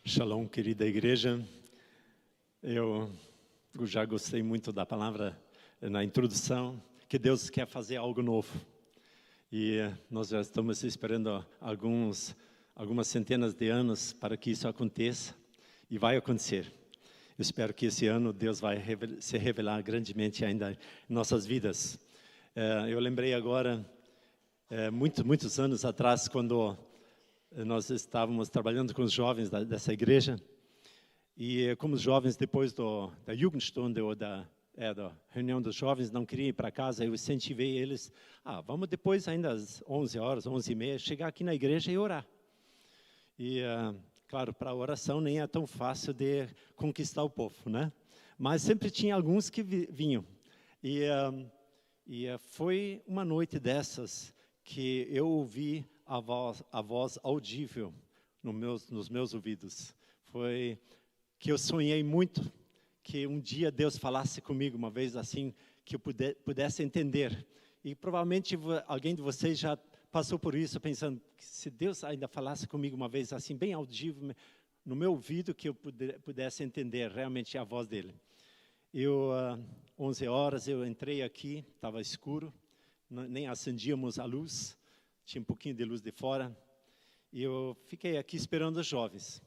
Shalom, querida igreja. Eu já gostei muito da palavra na introdução, que Deus quer fazer algo novo. E nós já estamos esperando algumas centenas de anos para que isso aconteça, e vai acontecer. Eu espero que esse ano Deus vai se revelar grandemente ainda em nossas vidas. Eu lembrei agora, muitos anos atrás, quando nós estávamos trabalhando com os jovens dessa igreja, e como os jovens, depois da Jugendstunde, ou da reunião dos jovens, não queriam ir para casa, eu incentivei eles, vamos depois, ainda às 11 horas, 11h30, chegar aqui na igreja e orar. E, claro, para a oração nem é tão fácil de conquistar o povo, né? Mas sempre tinha alguns que vinham. E foi uma noite dessas que eu ouvi a voz audível nos meus ouvidos. Foi que eu sonhei muito, que um dia Deus falasse comigo uma vez assim, que eu pudesse entender. E provavelmente alguém de vocês já passou por isso, pensando que se Deus ainda falasse comigo uma vez assim, bem audível, no meu ouvido, que eu pudesse entender realmente a voz dele. 11 horas, eu entrei aqui, estava escuro, nem acendíamos a luz, tinha um pouquinho de luz de fora, e eu fiquei aqui esperando os jovens,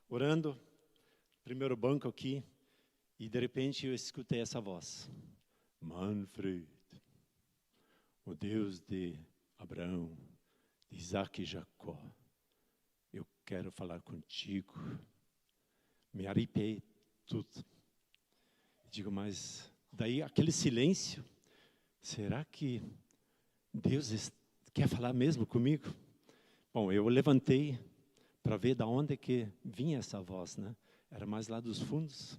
orando, primeiro banco aqui, e de repente eu escutei essa voz: Manfred, o Deus de Abraão, de Isaac e Jacó, eu quero falar contigo. Me arrepiei tudo. Digo, mas daí aquele silêncio, será que Deus quer falar mesmo comigo? Bom, eu levantei para ver de onde que vinha essa voz, né? Era mais lá dos fundos.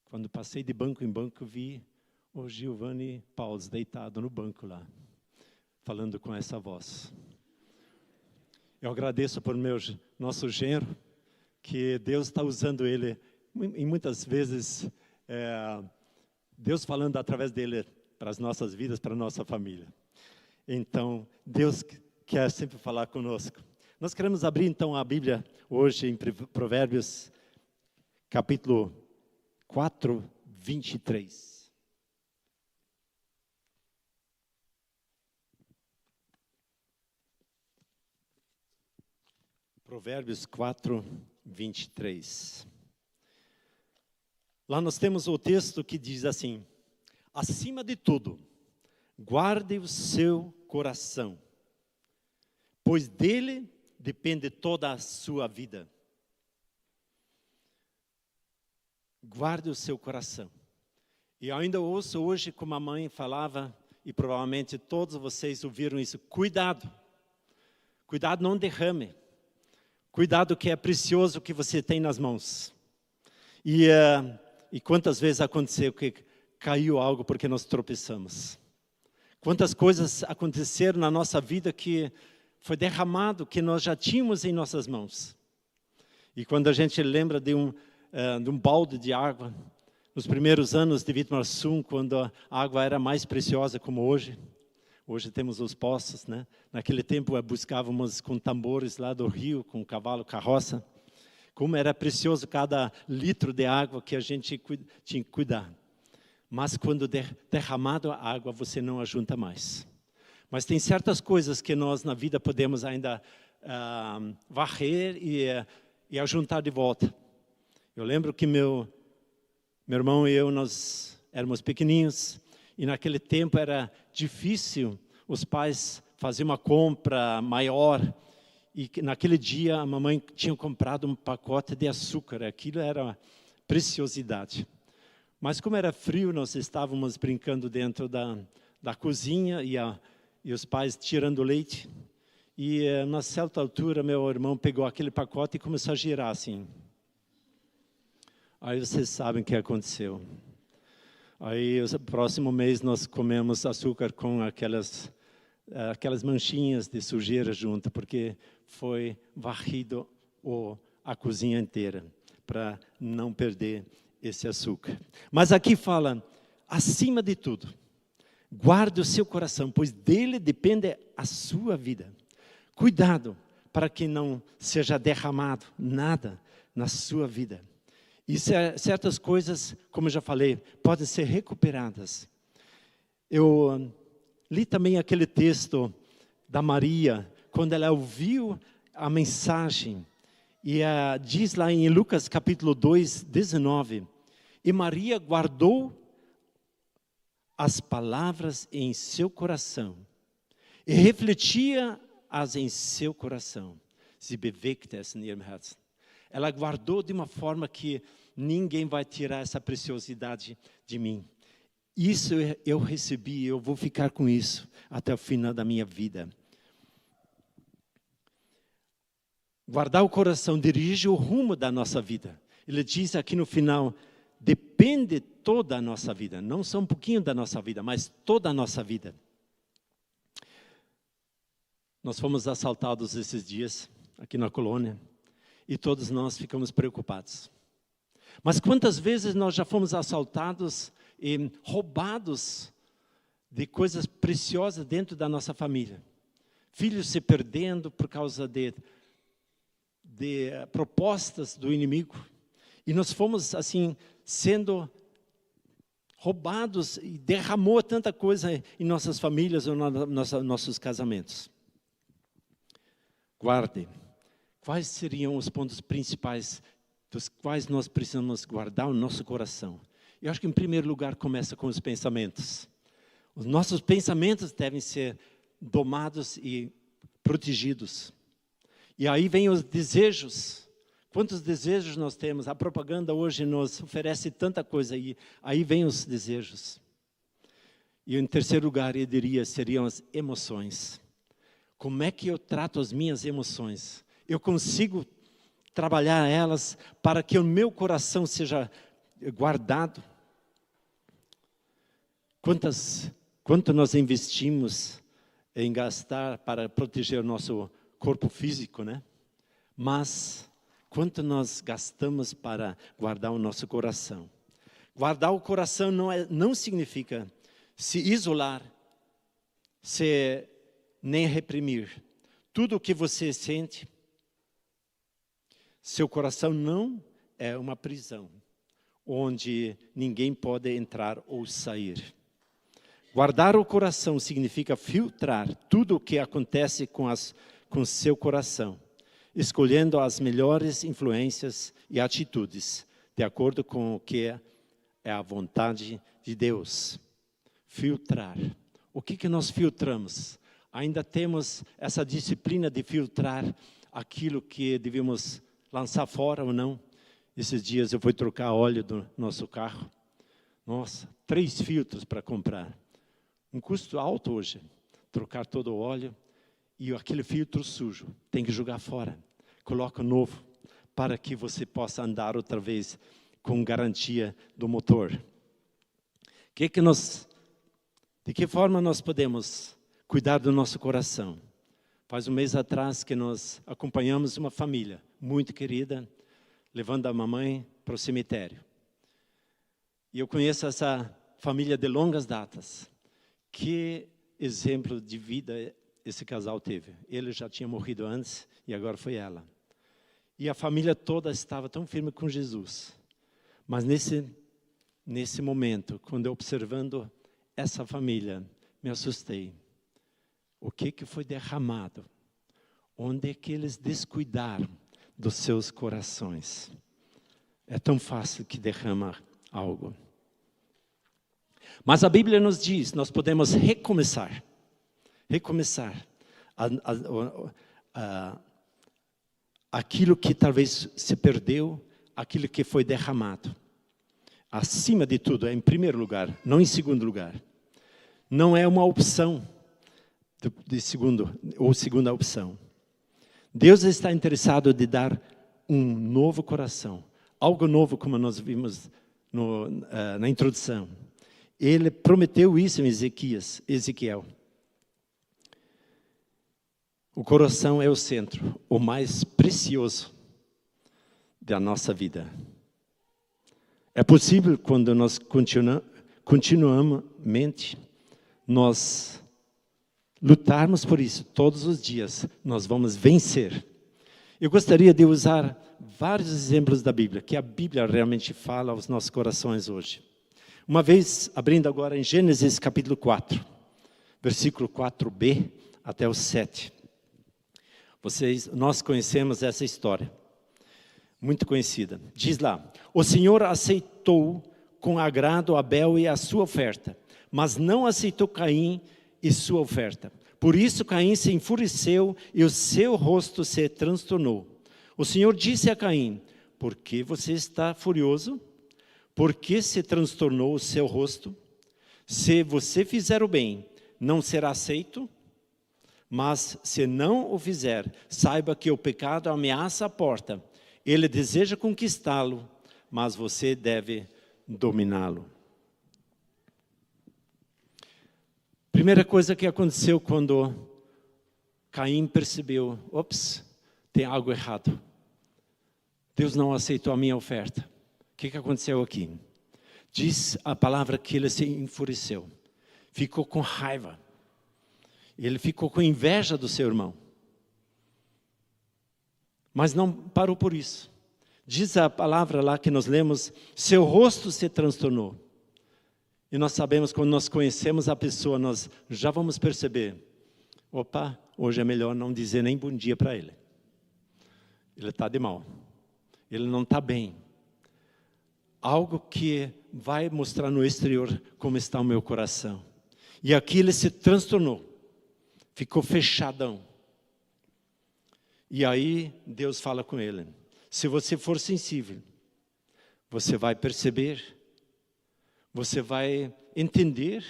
Quando passei de banco em banco, vi o Giovanni Pauls deitado no banco lá, falando com essa voz. Eu agradeço por nosso genro, que Deus está usando ele, e muitas vezes, Deus falando através dele para as nossas vidas, para a nossa família. Então, Deus quer sempre falar conosco. Nós queremos abrir, então, a Bíblia hoje em Provérbios, capítulo 4, 23. Provérbios 4, 23. Lá nós temos o texto que diz assim: acima de tudo, guarde o seu coração, pois dele depende toda a sua vida. Guarde o seu coração. E eu ainda ouço hoje como a mãe falava, e provavelmente todos vocês ouviram isso: cuidado, cuidado, não derrame. Cuidado, que é precioso o que você tem nas mãos. E quantas vezes aconteceu que caiu algo porque nós tropeçamos? Quantas coisas aconteceram na nossa vida que foi derramado, que nós já tínhamos em nossas mãos. E quando a gente lembra de um balde de água, nos primeiros anos de Wittmarsum, quando a água era mais preciosa como hoje. Hoje temos os poços, né? Naquele tempo buscávamos com tambores lá do rio, com cavalo, carroça. Como era precioso cada litro de água que a gente tinha que cuidar. Mas quando derramado a água, você não ajunta mais. Mas tem certas coisas que nós na vida podemos ainda varrer e ajuntar de volta. Eu lembro que meu irmão e eu, nós éramos pequeninhos, e naquele tempo era difícil os pais faziam uma compra maior, e naquele dia a mamãe tinha comprado um pacote de açúcar, aquilo era preciosidade. Mas como era frio, nós estávamos brincando dentro da cozinha, e os pais tirando leite, e na certa altura meu irmão pegou aquele pacote e começou a girar assim. Aí vocês sabem o que aconteceu. Aí, no próximo mês, nós comemos açúcar com aquelas manchinhas de sujeira junto, porque foi varrido a cozinha inteira, para não perder esse açúcar. Mas aqui fala, acima de tudo, guarde o seu coração, pois dele depende a sua vida. Cuidado para que não seja derramado nada na sua vida. E certas coisas, como eu já falei, podem ser recuperadas. Eu li também aquele texto da Maria, quando ela ouviu a mensagem. E diz lá em Lucas capítulo 2, 19. E Maria guardou as palavras em seu coração. E refletia-as em seu coração. Sie bewegte es in ihrem Herzen. Ela guardou de uma forma que ninguém vai tirar essa preciosidade de mim. Isso eu recebi, eu vou ficar com isso até o final da minha vida. Guardar o coração dirige o rumo da nossa vida. Ele diz aqui no final, depende toda a nossa vida. Não só um pouquinho da nossa vida, mas toda a nossa vida. Nós fomos assaltados esses dias, aqui na colônia, e todos nós ficamos preocupados. Mas quantas vezes nós já fomos assaltados e roubados de coisas preciosas dentro da nossa família? Filhos se perdendo por causa de propostas do inimigo. E nós fomos assim, sendo roubados e derramou tanta coisa em nossas famílias ou nossos casamentos. Guarde. Quais seriam os pontos principais dos quais nós precisamos guardar o nosso coração? Eu acho que em primeiro lugar começa com os pensamentos. Os nossos pensamentos devem ser domados e protegidos. E aí vem os desejos. Quantos desejos nós temos? A propaganda hoje nos oferece tanta coisa. E aí vem os desejos. E em terceiro lugar, eu diria, seriam as emoções. Como é que eu trato as minhas emoções? Eu consigo trabalhar elas para que o meu coração seja guardado? Quanto nós investimos em gastar para proteger o nosso corpo físico, né? Mas quanto nós gastamos para guardar o nosso coração? Guardar o coração não significa se isolar, nem reprimir. Tudo o que você sente, seu coração não é uma prisão, onde ninguém pode entrar ou sair. Guardar o coração significa filtrar tudo o que acontece com seu coração, escolhendo as melhores influências e atitudes, de acordo com o que é a vontade de Deus. Filtrar. O que nós filtramos? Ainda temos essa disciplina de filtrar aquilo que devemos lançar fora ou não? Esses dias eu fui trocar óleo do nosso carro. Nossa, 3 filtros para comprar. Um custo alto hoje. Trocar todo o óleo e aquele filtro sujo. Tem que jogar fora. Coloca novo para que você possa andar outra vez com garantia do motor. De que forma nós podemos cuidar do nosso coração? Faz um mês atrás que nós acompanhamos uma família muito querida, levando a mamãe para o cemitério. E eu conheço essa família de longas datas. Que exemplo de vida esse casal teve. Ele já tinha morrido antes e agora foi ela. E a família toda estava tão firme com Jesus. Mas nesse momento, quando eu observando essa família, me assustei. O que foi derramado? Onde é que eles descuidaram dos seus corações? É tão fácil que derrama algo. Mas a Bíblia nos diz, nós podemos recomeçar. Aquilo que talvez se perdeu, aquilo que foi derramado. Acima de tudo, é em primeiro lugar, não em segundo lugar. Não é uma opção de segunda opção. Deus está interessado em dar um novo coração. Algo novo, como nós vimos na introdução. Ele prometeu isso em Ezequiel. O coração é o centro, o mais precioso da nossa vida. É possível quando nós continuamente lutarmos por isso todos os dias, nós vamos vencer. Eu gostaria de usar vários exemplos da Bíblia, que a Bíblia realmente fala aos nossos corações hoje. Uma vez, abrindo agora em Gênesis capítulo 4, versículo 4b até o 7. Nós conhecemos essa história, muito conhecida. Diz lá: o Senhor aceitou com agrado Abel e a sua oferta, mas não aceitou Caim e sua oferta. Por isso Caim se enfureceu e o seu rosto se transtornou. O Senhor disse a Caim: por que você está furioso? Por que se transtornou o seu rosto? Se você fizer o bem, não será aceito? Mas se não o fizer, saiba que o pecado ameaça a porta. Ele deseja conquistá-lo, mas você deve dominá-lo. Primeira coisa que aconteceu quando Caim percebeu: ops, tem algo errado. Deus não aceitou a minha oferta. O que aconteceu aqui? Diz a palavra que ele se enfureceu. Ficou com raiva. Ele ficou com inveja do seu irmão. Mas não parou por isso. Diz a palavra lá que nós lemos: seu rosto se transtornou. E nós sabemos, quando nós conhecemos a pessoa, nós já vamos perceber: opa, hoje é melhor não dizer nem bom dia para ele. Ele está de mal. Ele não está bem. Algo que vai mostrar no exterior como está o meu coração. E aqui ele se transtornou. Ficou fechadão. E aí Deus fala com ele: se você for sensível, você vai perceber, você vai entender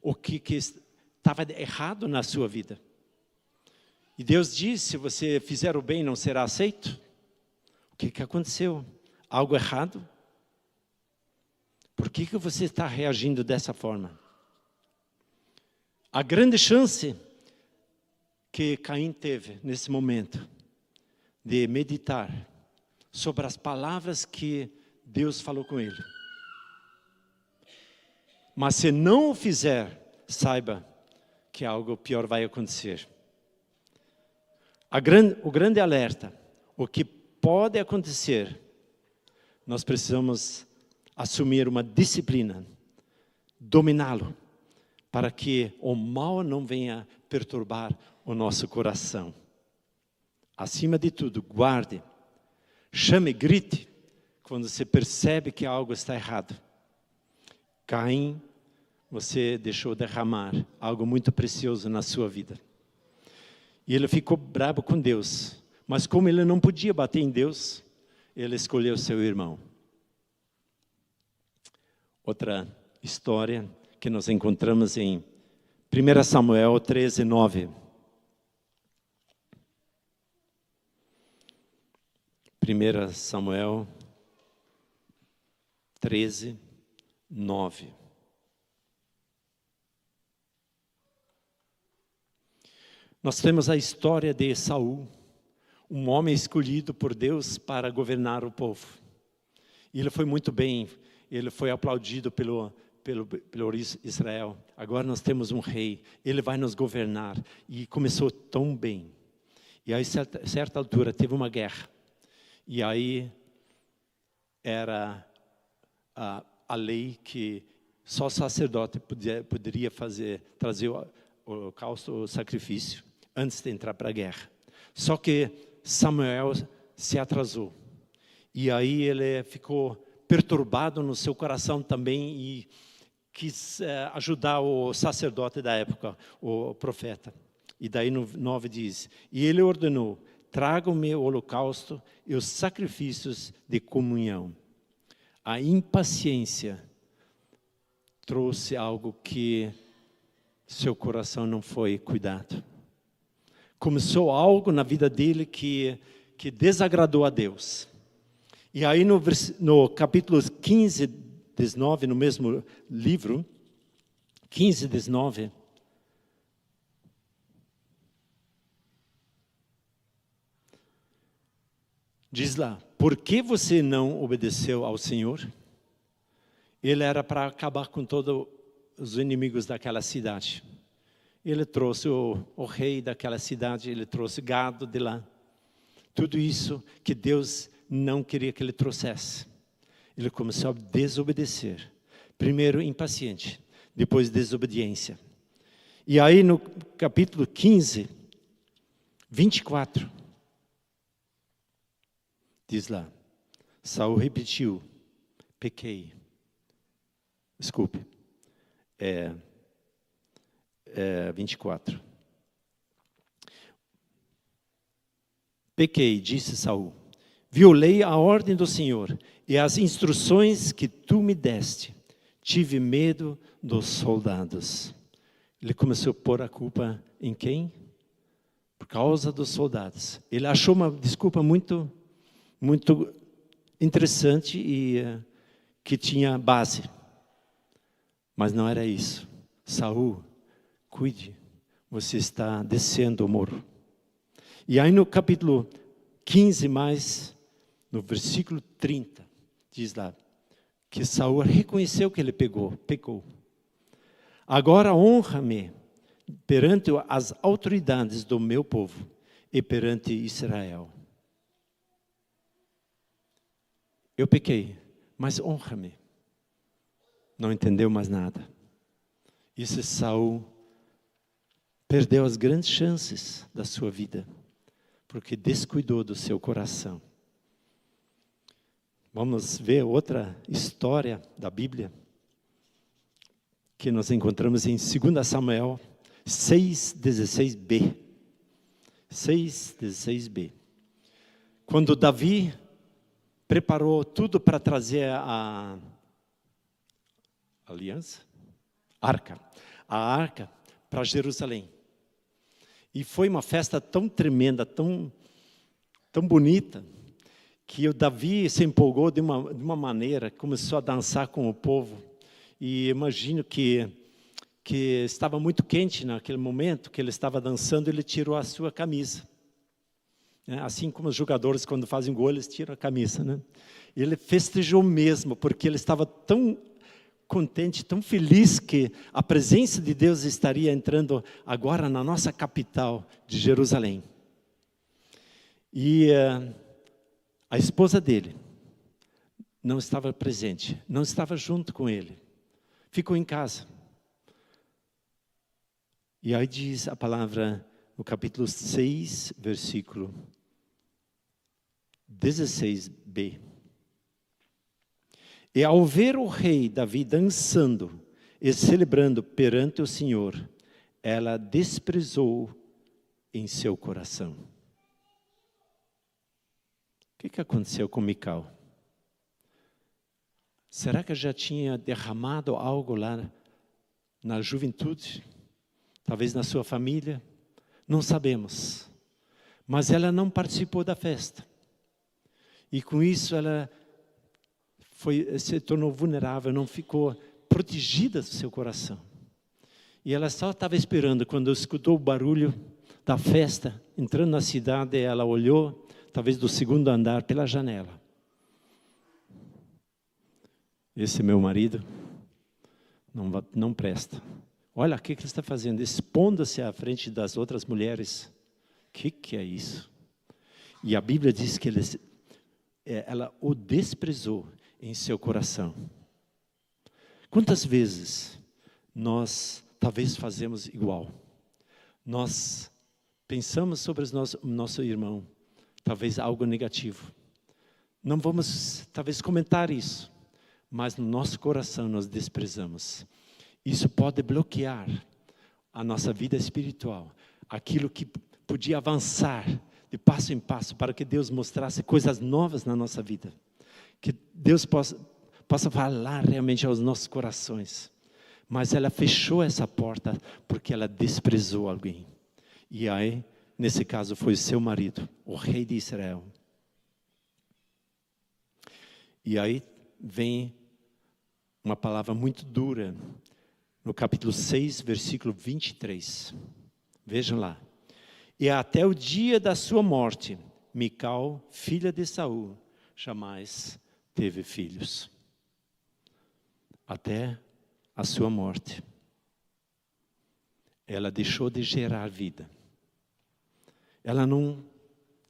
o que estava errado na sua vida. E Deus diz: se você fizer o bem, não será aceito. O que aconteceu? Algo errado? Por que você está reagindo dessa forma? A grande chance que Caim teve nesse momento de meditar sobre as palavras que Deus falou com ele. Mas se não o fizer, saiba que algo pior vai acontecer. O grande alerta, o que pode acontecer, nós precisamos assumir uma disciplina, dominá-lo, para que o mal não venha perturbar o nosso coração. Acima de tudo, guarde, chame, grite, quando você percebe que algo está errado. Caim, você deixou derramar algo muito precioso na sua vida. E ele ficou bravo com Deus, mas como ele não podia bater em Deus, ele escolheu seu irmão. Outra história que nós encontramos em 1 Samuel 13, 9. 1 Samuel 13, 9. Nós temos a história de Saul, um homem escolhido por Deus para governar o povo. E ele foi muito bem, ele foi aplaudido pelo Israel. Agora nós temos um rei, ele vai nos governar. E começou tão bem. E aí, certa altura, teve uma guerra. E aí, era a lei que só o sacerdote poderia trazer o holocausto, o sacrifício, antes de entrar para a guerra. Só que Samuel se atrasou. E aí ele ficou perturbado no seu coração também e quis ajudar o sacerdote da época, o profeta. E daí no 9 diz: e ele ordenou: tragam-me o holocausto e os sacrifícios de comunhão. A impaciência trouxe algo que seu coração não foi cuidado. Começou algo na vida dele que desagradou a Deus. E aí no capítulo 15, 19, no mesmo livro, 15, 19, diz lá: por que você não obedeceu ao Senhor? Ele era para acabar com todos os inimigos daquela cidade. Ele trouxe o rei daquela cidade, ele trouxe gado de lá. Tudo isso que Deus não queria que ele trouxesse. Ele começou a desobedecer. Primeiro impaciente, depois desobediência. E aí no capítulo 15, 24, diz lá, Saul repetiu, pequei. Desculpe, 24. Pequei, disse Saul, violei a ordem do Senhor e as instruções que tu me deste. Tive medo dos soldados. Ele começou a pôr a culpa em quem? Por causa dos soldados. Ele achou uma desculpa muito interessante e que tinha base. Mas não era isso. Saul, cuide, você está descendo o morro. E aí no capítulo 15 mais, no versículo 30, diz lá, que Saul reconheceu que ele pecou. Agora honra-me perante as autoridades do meu povo e perante Israel. Eu pequei, mas honra-me. Não entendeu mais nada. Isso Saul perdeu as grandes chances da sua vida, porque descuidou do seu coração. Vamos ver outra história da Bíblia, que nós encontramos em 2 Samuel 6:16b. 6:16b. Quando Davi preparou tudo para trazer a arca para Jerusalém. E foi uma festa tão tremenda, tão bonita, que o Davi se empolgou de uma maneira, começou a dançar com o povo. E imagino que estava muito quente naquele momento, que ele estava dançando, ele tirou a sua camisa. Assim como os jogadores, quando fazem gol, eles tiram a camisa, né? Ele festejou mesmo, porque ele estava tão contente, tão feliz que a presença de Deus estaria entrando agora na nossa capital de Jerusalém. E a esposa dele não estava presente, não estava junto com ele, ficou em casa. E aí diz a palavra no capítulo 6, versículo 16b. E ao ver o rei Davi dançando e celebrando perante o Senhor, ela desprezou em seu coração. O que aconteceu com Mical? Será que já tinha derramado algo lá na juventude? Talvez na sua família? Não sabemos. Mas ela não participou da festa. E com isso ela se tornou vulnerável, não ficou protegida do seu coração. E ela só estava esperando, quando escutou o barulho da festa, entrando na cidade, ela olhou, talvez do segundo andar, pela janela. Esse meu marido não presta. Olha o que ele está fazendo, expondo-se à frente das outras mulheres. O que é isso? E a Bíblia diz que ela o desprezou em seu coração. Quantas vezes nós talvez fazemos igual? Nós pensamos sobre o nosso irmão, talvez algo negativo. Não vamos talvez comentar isso, mas no nosso coração nós desprezamos. Isso pode bloquear a nossa vida espiritual, aquilo que podia avançar de passo em passo para que Deus mostrasse coisas novas na nossa vida. Que Deus possa falar realmente aos nossos corações. Mas ela fechou essa porta porque ela desprezou alguém. E aí, nesse caso, foi seu marido, o rei de Israel. E aí vem uma palavra muito dura, no capítulo 6, versículo 23. Vejam lá. E até o dia da sua morte, Mical, filha de Saul, jamais teve filhos. Até a sua morte. Ela deixou de gerar vida. Ela não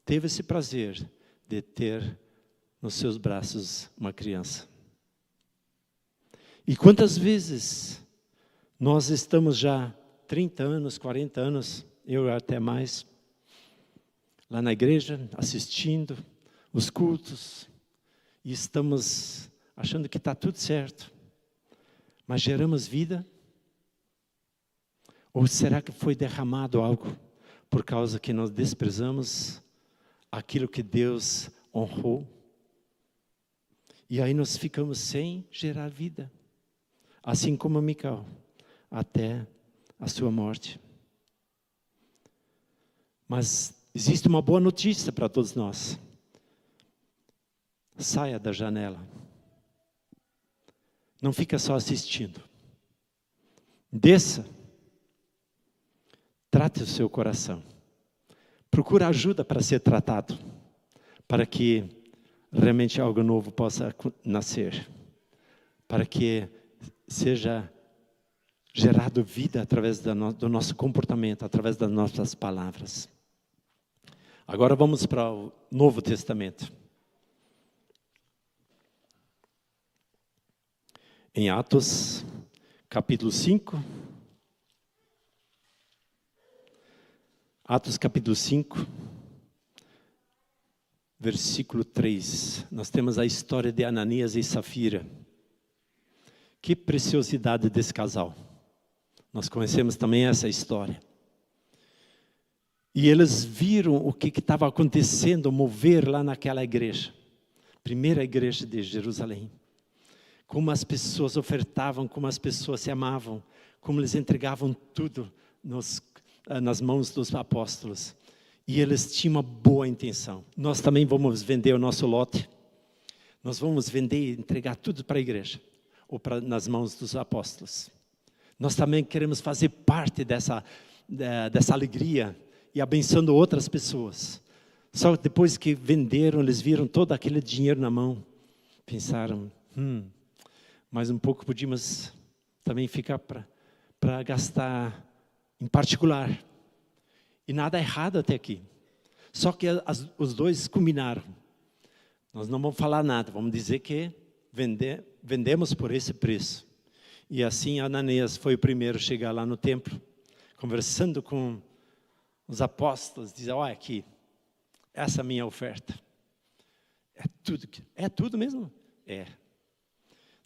teve esse prazer de ter nos seus braços uma criança. E quantas vezes nós estamos já 30 anos, 40 anos, eu até mais, lá na igreja, assistindo os cultos, e estamos achando que está tudo certo, mas geramos vida? Ou será que foi derramado algo por causa que nós desprezamos aquilo que Deus honrou? E aí nós ficamos sem gerar vida, assim como Mical, até a sua morte. Mas existe uma boa notícia para todos nós. Saia da janela. Não fica só assistindo. Desça. Trate o seu coração. Procure ajuda para ser tratado, para que realmente algo novo possa nascer, para que seja gerado vida através do nosso comportamento, através das nossas palavras. Agora vamos para o Novo Testamento. Em Atos, capítulo 5. Atos capítulo 5, versículo 3. Nós temos a história de Ananias e Safira. Que preciosidade desse casal. Nós conhecemos também essa história. E eles viram o que estava acontecendo, mover lá naquela igreja. Primeira igreja de Jerusalém. Como as pessoas ofertavam, como as pessoas se amavam, como eles entregavam tudo nas mãos dos apóstolos. E eles tinham uma boa intenção. Nós também vamos vender o nosso lote. Nós vamos vender e entregar tudo para a igreja, ou nas mãos dos apóstolos. Nós também queremos fazer parte dessa alegria e abençoando outras pessoas. Só que depois que venderam, eles viram todo aquele dinheiro na mão. Pensaram, mas um pouco podíamos também ficar para gastar em particular. E nada errado até aqui. Só que os dois combinaram. Nós não vamos falar nada, vamos dizer que vendemos por esse preço. E assim Ananias foi o primeiro a chegar lá no templo, conversando com os apóstolos, dizendo, olha aqui, essa é a minha oferta. É tudo mesmo? É.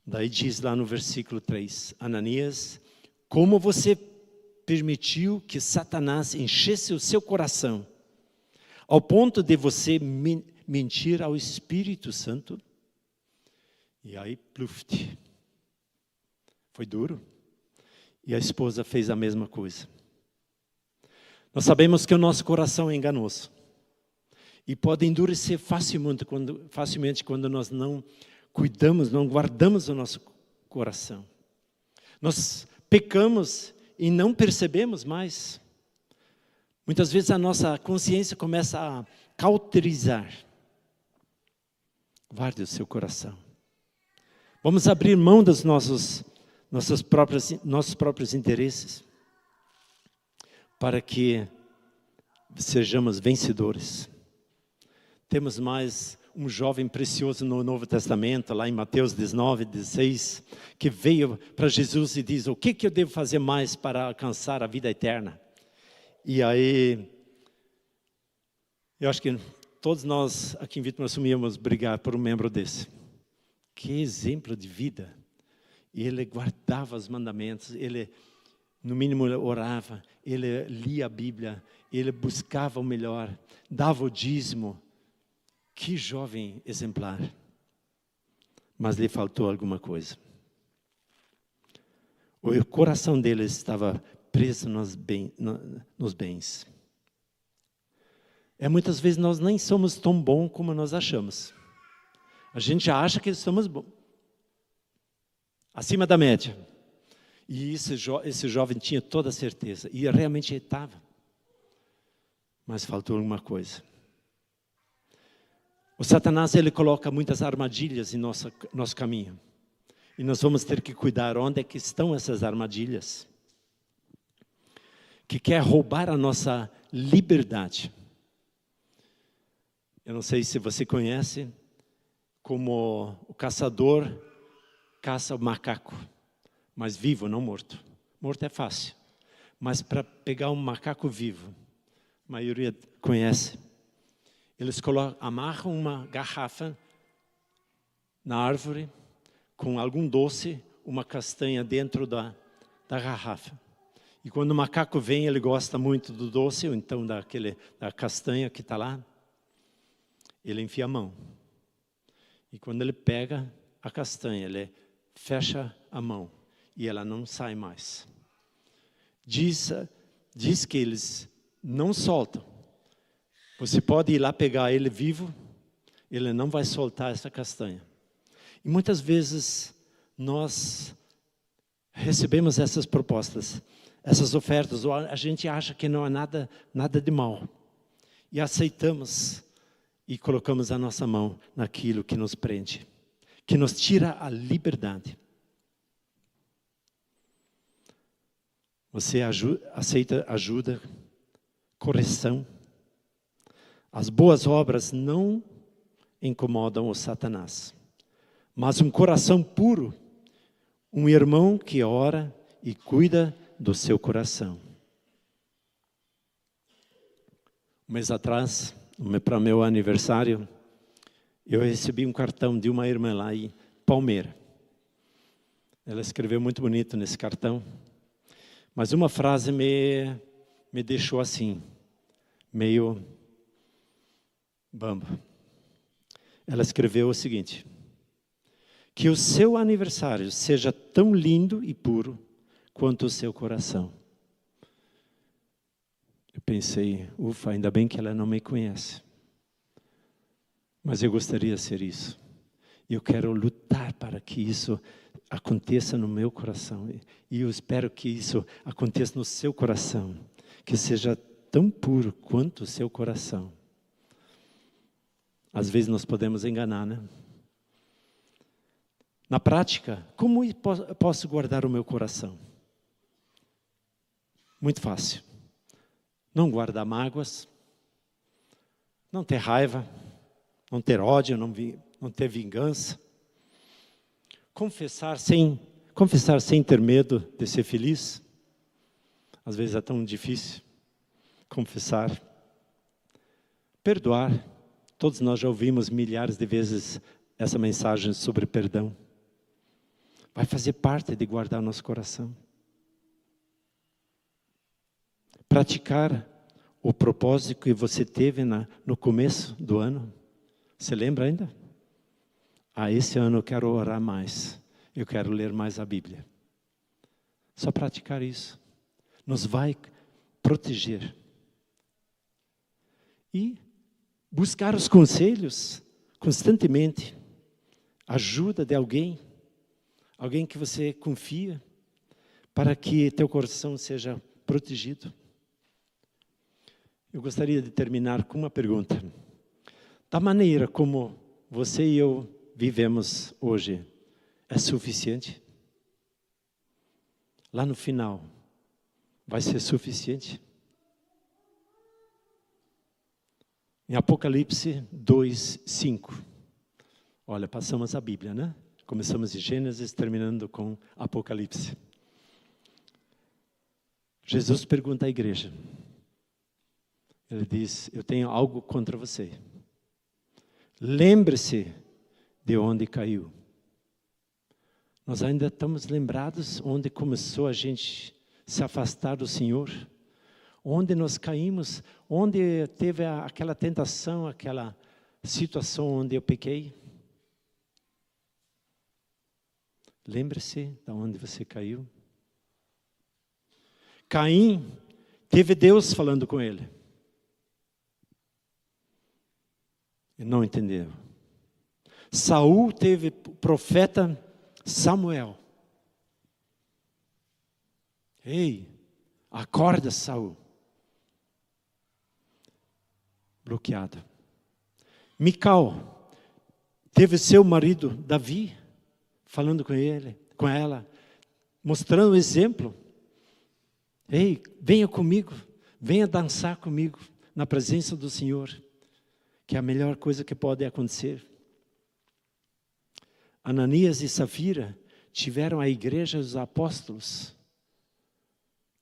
Daí diz lá no versículo 3, Ananias, como você permitiu que Satanás enchesse o seu coração, ao ponto de você mentir ao Espírito Santo? E aí, pluft, foi duro. E a esposa fez a mesma coisa. Nós sabemos que o nosso coração é enganoso. E pode endurecer facilmente quando nós não cuidamos, não guardamos o nosso coração. Nós pecamos e não percebemos mais. Muitas vezes a nossa consciência começa a cauterizar. Guarde o seu coração. Vamos abrir mão dos nossos próprios interesses para que sejamos vencedores. Temos mais um jovem precioso no Novo Testamento, lá em Mateus 19, 16, que veio para Jesus e diz, o que eu devo fazer mais para alcançar a vida eterna? E aí, eu acho que todos nós aqui em Vitor assumíamos brigar por um membro desse. Que exemplo de vida! Ele guardava os mandamentos, ele no mínimo orava, ele lia a Bíblia, ele buscava o melhor, dava o dízimo. Que jovem exemplar. Mas lhe faltou alguma coisa. O coração dele estava preso nos bens. Muitas vezes nós nem somos tão bons como nós achamos. A gente acha que somos bons. Acima da média. E esse jovem tinha toda a certeza. E realmente ele estava. Mas faltou alguma coisa. O Satanás, ele coloca muitas armadilhas em nosso caminho. E nós vamos ter que cuidar onde é que estão essas armadilhas. Que quer roubar a nossa liberdade. Eu não sei se você conhece, como o caçador caça o macaco, mas vivo, não morto. Morto é fácil, mas para pegar um macaco vivo, a maioria conhece. Eles amarram uma garrafa na árvore com algum doce, uma castanha dentro da garrafa. E quando o macaco vem, ele gosta muito do doce, ou então da castanha que está lá, ele enfia a mão. E quando ele pega a castanha, ele fecha a mão e ela não sai mais. Diz que eles não soltam. Você pode ir lá pegar ele vivo, ele não vai soltar essa castanha. E muitas vezes nós recebemos essas propostas, essas ofertas, ou a gente acha que não há nada de mal. E aceitamos e colocamos a nossa mão naquilo que nos prende, que nos tira a liberdade. Você aceita ajuda, correção. As boas obras não incomodam o Satanás, mas um coração puro, um irmão que ora e cuida do seu coração. Um mês atrás, para meu aniversário, eu recebi um cartão de uma irmã lá em Palmeira. Ela escreveu muito bonito nesse cartão, mas uma frase me deixou assim, meio bamba. Ela escreveu o seguinte: que o seu aniversário seja tão lindo e puro quanto o seu coração. Eu pensei, ufa, ainda bem que ela não me conhece. Mas eu gostaria de ser isso. Eu quero lutar para que isso aconteça no meu coração. E eu espero que isso aconteça no seu coração. Que seja tão puro quanto o seu coração. Às vezes nós podemos enganar, né? Na prática, como eu posso guardar o meu coração? Muito fácil. Não guardar mágoas, não ter raiva, não ter ódio, não ter vingança. Confessar sem ter medo de ser feliz. Às vezes é tão difícil confessar. Perdoar. Todos nós já ouvimos milhares de vezes essa mensagem sobre perdão. Vai fazer parte de guardar nosso coração. Praticar o propósito que você teve no começo do ano. Você lembra ainda? Esse ano eu quero orar mais. Eu quero ler mais a Bíblia. Só praticar isso nos vai proteger. E buscar os conselhos constantemente. Ajuda de alguém que você confia, para que teu coração seja protegido. Eu gostaria de terminar com uma pergunta. Da maneira como você e eu vivemos hoje, é suficiente? Lá no final, vai ser suficiente? Em Apocalipse 2:5. Olha, passamos a Bíblia, né? Começamos em Gênesis, terminando com Apocalipse. Jesus pergunta à igreja. Ele diz, eu tenho algo contra você. Lembre-se de onde caiu. Nós ainda estamos lembrados onde começou a gente se afastar do Senhor. Onde nós caímos, onde teve aquela tentação, aquela situação onde eu pequei. Lembre-se de onde você caiu. Caim teve Deus falando com ele. E não entendeu. Saul teve o profeta Samuel. Ei, acorda, Saul. Bloqueado. Mical teve seu marido Davi falando com ela, mostrando o exemplo. Ei, venha comigo, venha dançar comigo na presença do Senhor. que é a melhor coisa que pode acontecer. Ananias e Safira tiveram a igreja dos apóstolos,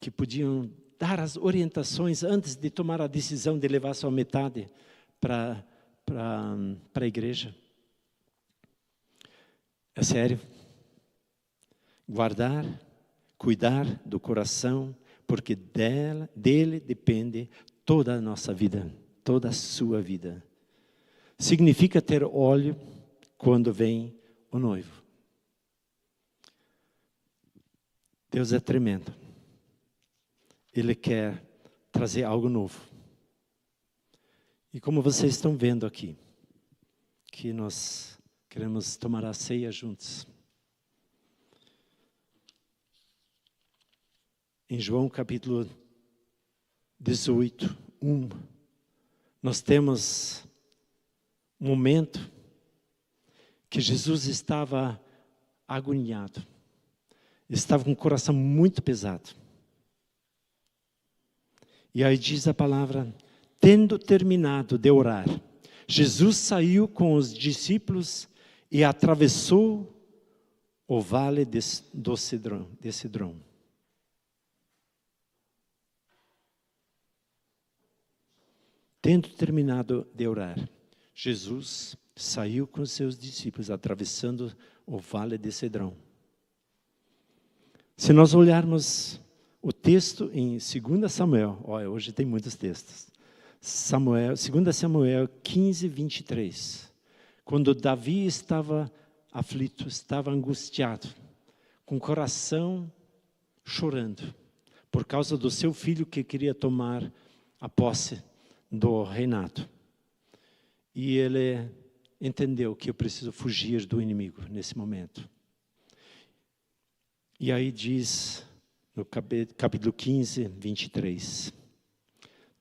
que podiam dar as orientações antes de tomar a decisão de levar sua metade para a igreja. É sério. Guardar, cuidar do coração, porque dele depende toda a nossa vida, toda a sua vida. Significa ter óleo quando vem o noivo. Deus é tremendo. Ele quer trazer algo novo. E como vocês estão vendo aqui, que nós queremos tomar a ceia juntos. Em João capítulo 18, 1, nós temos um momento que Jesus estava agoniado. Estava com o coração muito pesado. E aí diz a palavra, tendo terminado de orar, Jesus saiu com os discípulos e atravessou o vale de Cedron. Tendo terminado de orar, Jesus saiu com os seus discípulos, atravessando o vale de Cedron. Se nós olharmos o texto em 2 Samuel, hoje tem muitos textos. 2 Samuel 15, 23. Quando Davi estava aflito, estava angustiado, com o coração chorando, por causa do seu filho que queria tomar a posse do reinado. E ele entendeu que eu preciso fugir do inimigo nesse momento. E aí diz, no capítulo 15, 23.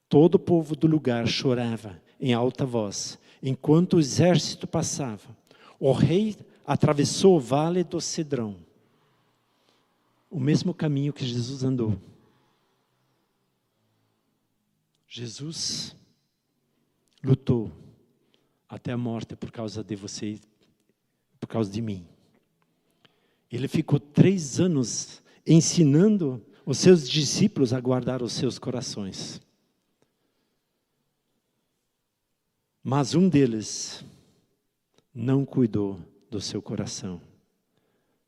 Todo o povo do lugar chorava em alta voz, enquanto o exército passava. O rei atravessou o vale do Cedrão, o mesmo caminho que Jesus andou. Jesus lutou até a morte por causa de você, por causa de mim. Ele ficou 3 anos ensinando os seus discípulos a guardar os seus corações. Mas um deles não cuidou do seu coração.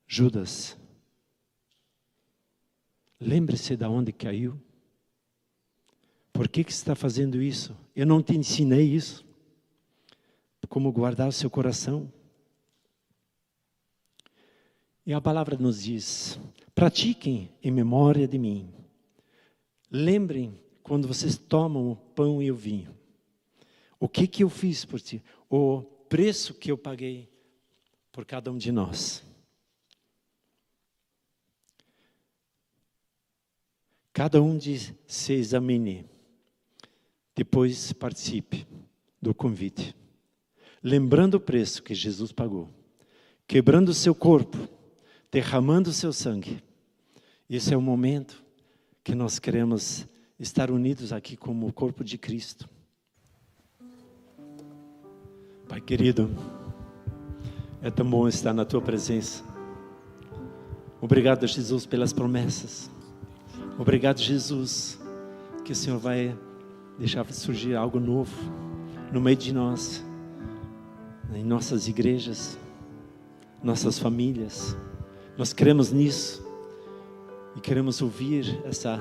Judas. Lembre-se de onde caiu. Por que está fazendo isso? Eu não te ensinei isso. Como guardar o seu coração? E a palavra nos diz, pratiquem em memória de mim. Lembrem quando vocês tomam o pão e o vinho. O que eu fiz por ti? O preço que eu paguei por cada um de nós. Cada um se examine. Depois participe do convite. Lembrando o preço que Jesus pagou. Quebrando o seu corpo. Derramando o seu sangue. Esse é o momento que nós queremos estar unidos aqui como o corpo de Cristo. Pai querido, é tão bom estar na Tua presença. Obrigado, Jesus, pelas promessas. Obrigado, Jesus, que o Senhor vai deixar surgir algo novo no meio de nós, em nossas igrejas, nossas famílias. Nós cremos nisso e queremos ouvir essa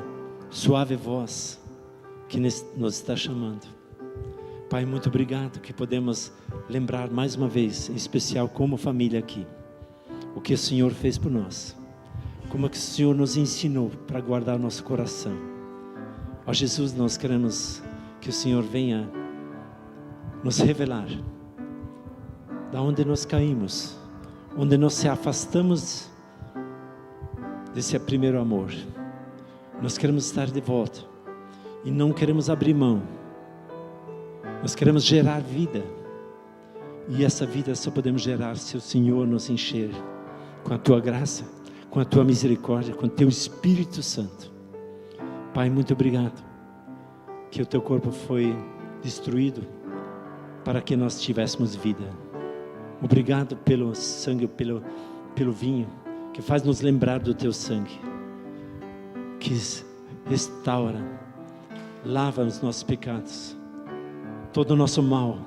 suave voz que nos está chamando. Pai, muito obrigado que podemos lembrar mais uma vez, em especial como família aqui, o que o Senhor fez por nós. Como que o Senhor nos ensinou para guardar nosso coração. Ó Jesus, nós queremos que o Senhor venha nos revelar da onde nós caímos, onde nós se afastamos desse primeiro amor. Nós queremos estar de volta e não queremos abrir mão. Nós queremos gerar vida e essa vida só podemos gerar se o Senhor nos encher com a Tua graça, com a Tua misericórdia, com o Teu Espírito Santo. Pai, muito obrigado que o Teu corpo foi destruído para que nós tivéssemos vida. Obrigado pelo sangue, pelo vinho, que faz nos lembrar do teu sangue, que restaura, lava os nossos pecados, todo o nosso mal,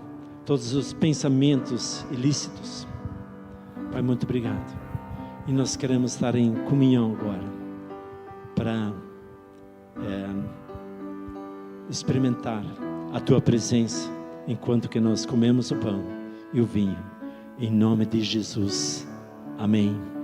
todos os pensamentos ilícitos. Pai, muito obrigado. E nós queremos estar em comunhão agora, para experimentar a tua presença, enquanto que nós comemos o pão e o vinho. Em nome de Jesus. Amém.